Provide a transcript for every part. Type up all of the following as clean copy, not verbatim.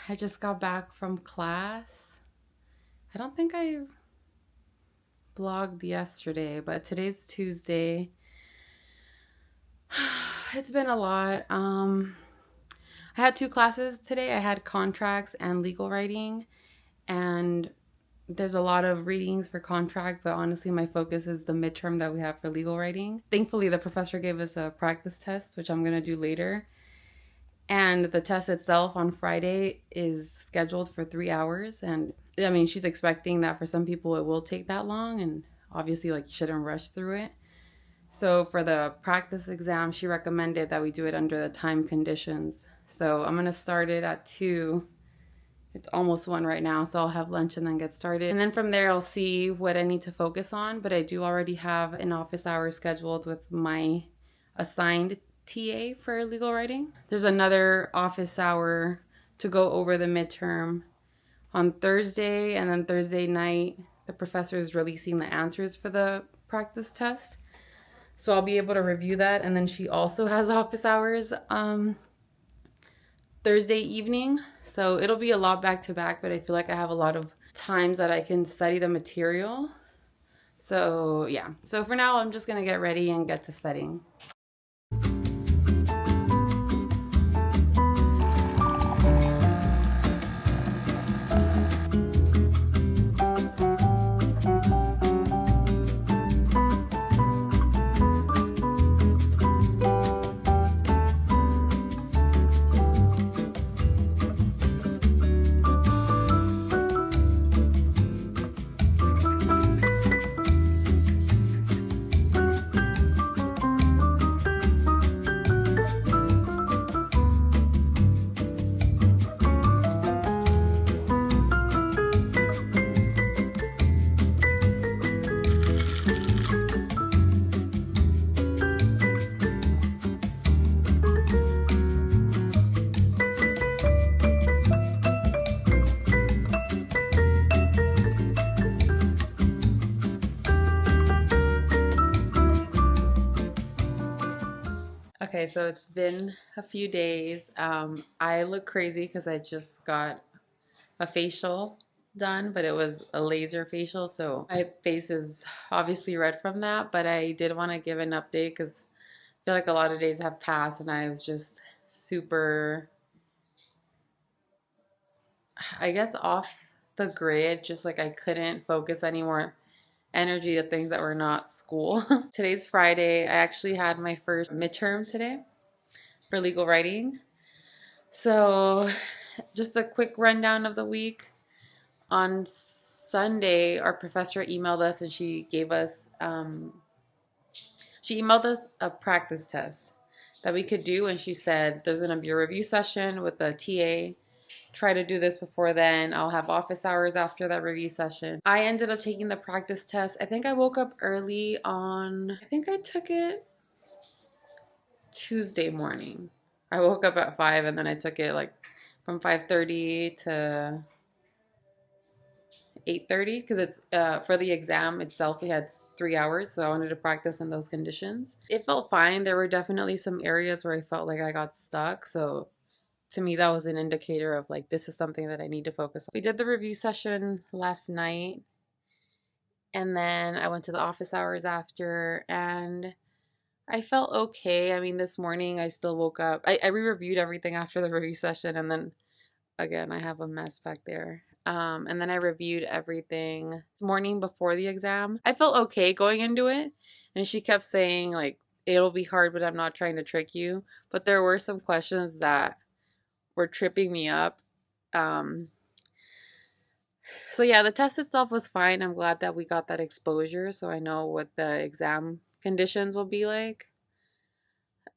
I just got back from class. I don't think I vlogged yesterday, but today's Tuesday. It's been a lot. I had 2 classes today. I had contracts and legal writing, and there's a lot of readings for contract, but honestly my focus is the midterm that we have for legal writing. Thankfully the professor gave us a practice test, which I'm going to do later. And the test itself on Friday is scheduled for 3 hours. And I mean, she's expecting that for some people it will take that long. And obviously, like, you shouldn't rush through it. So for the practice exam, she recommended that we do it under the time conditions. So I'm going to start it at 2. It's almost 1 right now, so I'll have lunch and then get started. And then from there, I'll see what I need to focus on. But I do already have an office hour scheduled with my assigned TA for legal writing. There's another office hour to go over the midterm on Thursday, and then Thursday night the professor is releasing the answers for the practice test, so I'll be able to review that. And then she also has office hours Thursday evening, so it'll be a lot back to back, but I feel like I have a lot of times that I can study the material. So yeah, so for now I'm just gonna get ready and get to studying. Okay, so it's been a few days. I look crazy because I just got a facial done, but it was a laser facial, so my face is obviously red from that. But I did want to give an update because I feel like a lot of days have passed and I was just super, I guess, off the grid. Just like I couldn't focus anymore energy to things that were not school. Today's Friday. I actually had my first midterm today for legal writing. So just a quick rundown of the week. On Sunday, our professor emailed us and she emailed us a practice test that we could do, and she said there's going to be a review session with the TA. Try to do this before then. I'll have office hours after that review session. I ended up taking the practice test. I think I woke up early I think I took it Tuesday morning. I woke up at 5 and then I took it like from 5:30 to 8:30 because it's for the exam itself we had 3 hours, so I wanted to practice in those conditions. It felt fine. There were definitely some areas where I felt like I got stuck, so to me that was an indicator of like, this is something that I need to focus on. We did the review session last night, and then I went to the office hours after, and I felt okay. I mean, this morning I still woke up. I re-reviewed everything after the review session, and then again I have a mess back there. And then I reviewed everything this morning before the exam. I felt okay going into it, and she kept saying like, it'll be hard, but I'm not trying to trick you. But there were some questions that were tripping me up. So yeah, the test itself was fine. I'm glad that we got that exposure, so I know what the exam conditions will be like.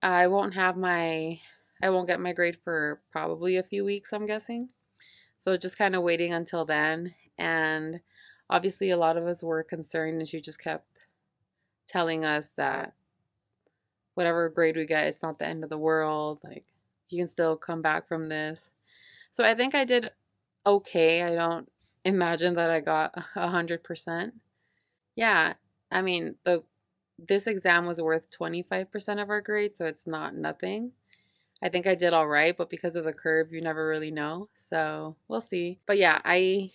I won't get my grade for probably a few weeks, I'm guessing. So just kind of waiting until then. And obviously a lot of us were concerned, and she just kept telling us that whatever grade we get, it's not the end of the world. Like, you can still come back from this. So I think I did okay. I don't imagine that I got 100%. Yeah, I mean, this exam was worth 25% of our grade, so it's not nothing. I think I did all right, but because of the curve, you never really know. So we'll see. But yeah, I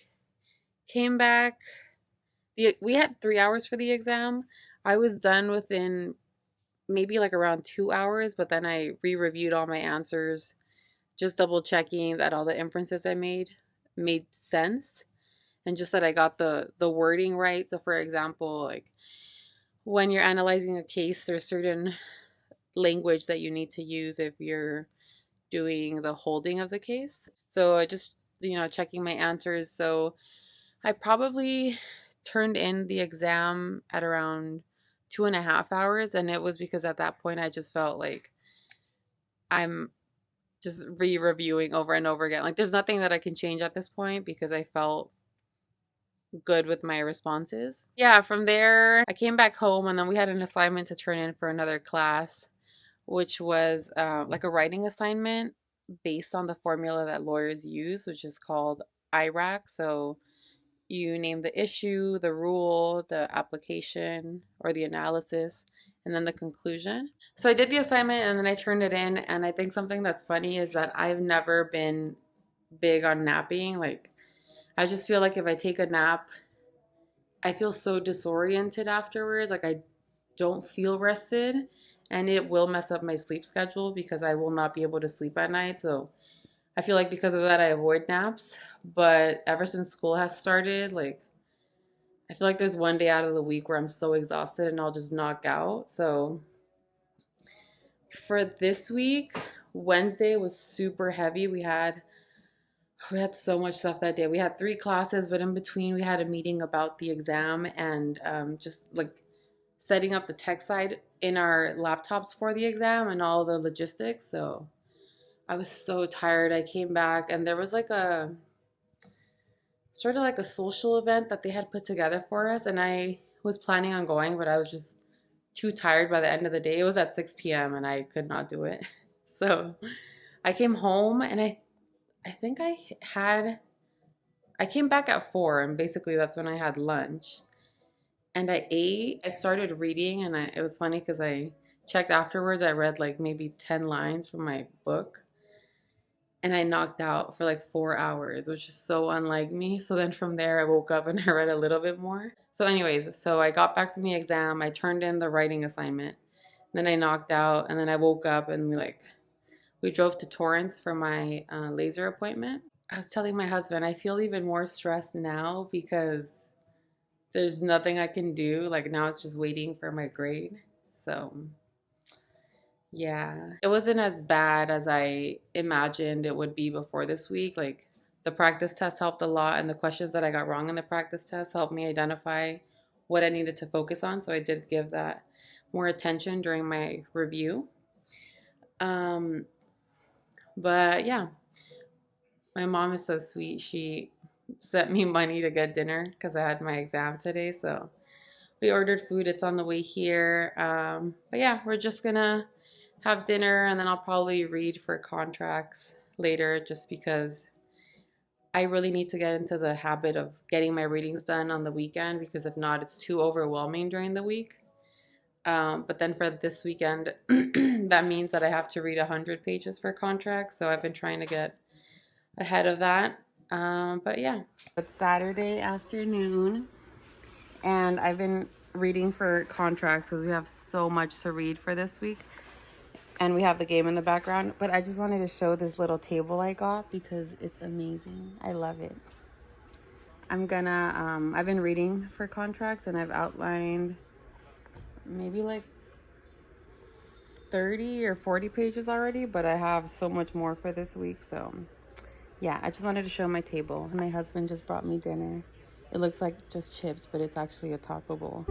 came back. We had 3 hours for the exam. I was done within maybe like around 2 hours, but then I re-reviewed all my answers, just double checking that all the inferences I made sense, and just that I got the wording right. So for example, like when you're analyzing a case, there's certain language that you need to use if you're doing the holding of the case. So I just, checking my answers. So I probably turned in the exam at around 2.5 hours. And it was because at that point I just felt like I'm just re-reviewing over and over again. Like there's nothing that I can change at this point because I felt good with my responses. Yeah, from there I came back home and then we had an assignment to turn in for another class, which was like a writing assignment based on the formula that lawyers use, which is called IRAC. So you name the issue, the rule, the application, or the analysis, and then the conclusion. So I did the assignment and then I turned it in. And I think something that's funny is that I've never been big on napping. Like, I just feel like if I take a nap, I feel so disoriented afterwards. Like, I don't feel rested. And it will mess up my sleep schedule because I will not be able to sleep at night. So I feel like because of that, I avoid naps. But ever since school has started, like, I feel like there's one day out of the week where I'm so exhausted and I'll just knock out. So for this week, Wednesday was super heavy. We had so much stuff that day. We had 3 classes, but in between we had a meeting about the exam and just like setting up the tech side in our laptops for the exam and all the logistics. So I was so tired. I came back and there was like a sort of like a social event that they had put together for us, and I was planning on going, but I was just too tired by the end of the day. It was at 6 p.m. and I could not do it. So I came home and I think I came back at 4 and basically that's when I had lunch. And I ate. I started reading and it was funny because I checked afterwards. I read like maybe 10 lines from my book. And I knocked out for like 4 hours, which is so unlike me. So then from there, I woke up and I read a little bit more. So anyways, so I got back from the exam. I turned in the writing assignment. Then I knocked out and then I woke up and we drove to Torrance for my laser appointment. I was telling my husband, I feel even more stressed now because there's nothing I can do. Like now it's just waiting for my grade. So yeah, it wasn't as bad as I imagined it would be before this week. Like the practice test helped a lot, and the questions that I got wrong in the practice test helped me identify what I needed to focus on. So I did give that more attention during my review. Um, but yeah, my mom is so sweet. She sent me money to get dinner because I had my exam today. So we ordered food. It's on the way here. But yeah, we're just gonna have dinner and then I'll probably read for contracts later just because I really need to get into the habit of getting my readings done on the weekend because if not, it's too overwhelming during the week. But then for this weekend, that means that I have to read 100 pages for contracts. So I've been trying to get ahead of that. But yeah, it's Saturday afternoon and I've been reading for contracts because we have so much to read for this week. And we have the game in the background. But I just wanted to show this little table I got because it's amazing. I love it. I've been reading for contracts and I've outlined maybe like 30 or 40 pages already, but I have so much more for this week. So yeah, I just wanted to show my table. My husband just brought me dinner. It looks like just chips, but it's actually a taco bowl.